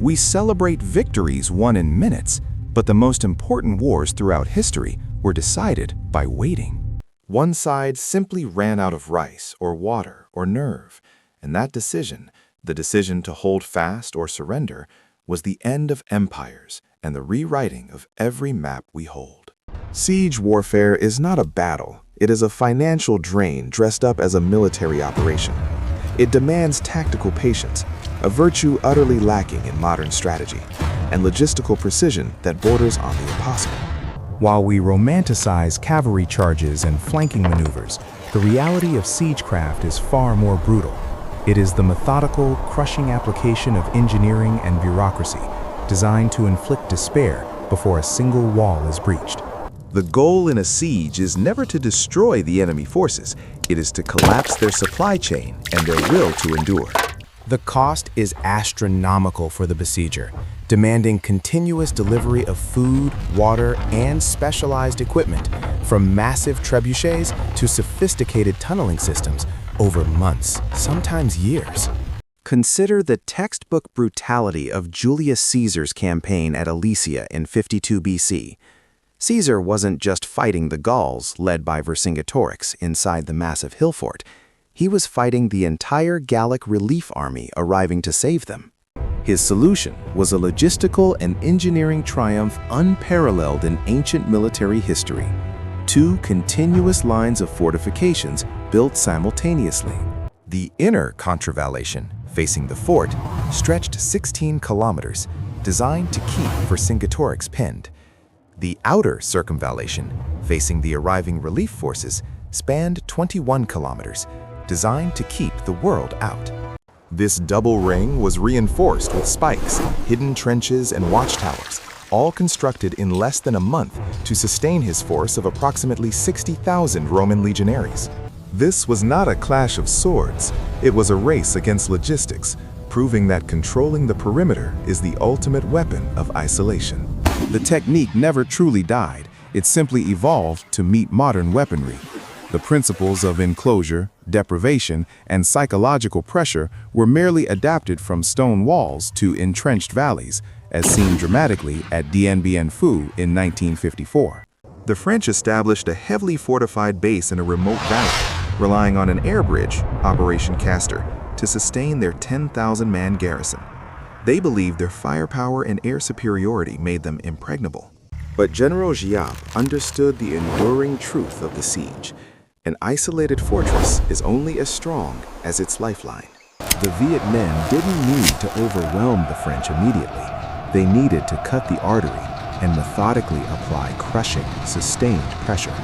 We celebrate victories won in minutes, but the most important wars throughout history were decided by waiting. One side simply ran out of rice or water or nerve, and that decision, the decision to hold fast or surrender, was the end of empires and the rewriting of every map we hold. Siege warfare is not a battle. It is a financial drain dressed up as a military operation. It demands tactical patience, a virtue utterly lacking in modern strategy, and logistical precision that borders on the impossible. While we romanticize cavalry charges and flanking maneuvers, the reality of siegecraft is far more brutal. It is the methodical, crushing application of engineering and bureaucracy, designed to inflict despair before a single wall is breached. The goal in a siege is never to destroy the enemy forces. It is to collapse their supply chain and their will to endure. The cost is astronomical for the besieger, demanding continuous delivery of food, water, and specialized equipment, from massive trebuchets to sophisticated tunneling systems, over months, sometimes years. Consider the textbook brutality of Julius Caesar's campaign at Alesia in 52 BC. Caesar wasn't just fighting the Gauls, led by Vercingetorix, inside the massive hill fort. He was fighting the entire Gallic relief army arriving to save them. His solution was a logistical and engineering triumph unparalleled in ancient military history. 2 continuous lines of fortifications built simultaneously. The inner contravallation, facing the fort, stretched 16 kilometers, designed to keep Vercingetorix pinned. The outer circumvallation, facing the arriving relief forces, spanned 21 kilometers, designed to keep the world out. This double ring was reinforced with spikes, hidden trenches, and watchtowers, all constructed in less than a month to sustain his force of approximately 60,000 Roman legionaries. This was not a clash of swords, it was a race against logistics, proving that controlling the perimeter is the ultimate weapon of isolation. The technique never truly died, it simply evolved to meet modern weaponry. The principles of enclosure, deprivation, and psychological pressure were merely adapted from stone walls to entrenched valleys, as seen dramatically at Dien Bien Phu in 1954. The French established a heavily fortified base in a remote valley, relying on an air bridge, Operation Castor, to sustain their 10,000-man garrison. They believed their firepower and air superiority made them impregnable. But General Giap understood the enduring truth of the siege. An isolated fortress is only as strong as its lifeline. The Viet Minh didn't need to overwhelm the French immediately. They needed to cut the artery and methodically apply crushing, sustained pressure.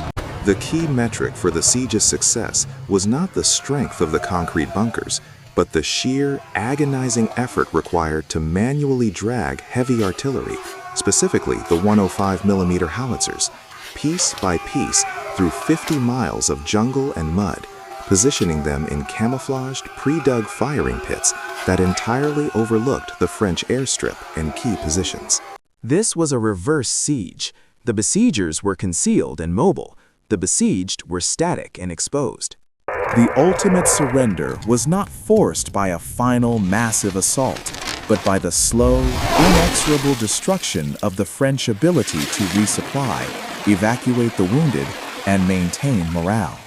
The key metric for the siege's success was not the strength of the concrete bunkers, but the sheer, agonizing effort required to manually drag heavy artillery, specifically the 105mm howitzers, piece by piece through 50 miles of jungle and mud, positioning them in camouflaged, pre-dug firing pits that entirely overlooked the French airstrip and key positions. This was a reverse siege. The besiegers were concealed and mobile. The besieged were static and exposed. The ultimate surrender was not forced by a final massive assault, but by the slow, inexorable destruction of the French ability to resupply, evacuate the wounded, and maintain morale.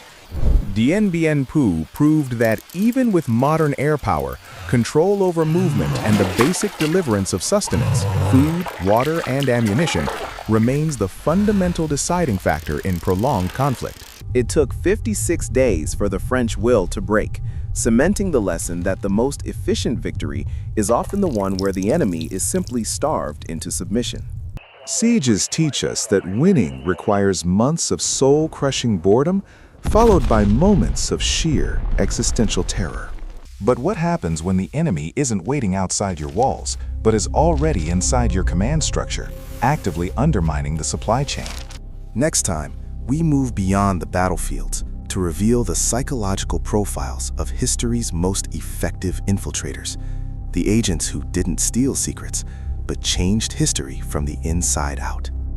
Dien Bien Phu proved that even with modern air power, control over movement and the basic deliverance of sustenance, food, water, and ammunition remains the fundamental deciding factor in prolonged conflict. It took 56 days for the French will to break, cementing the lesson that the most efficient victory is often the one where the enemy is simply starved into submission. Sieges teach us that winning requires months of soul-crushing boredom, followed by moments of sheer existential terror. But what happens when the enemy isn't waiting outside your walls, but is already inside your command structure, actively undermining the supply chain? Next time, we move beyond the battlefields to reveal the psychological profiles of history's most effective infiltrators, the agents who didn't steal secrets, but changed history from the inside out.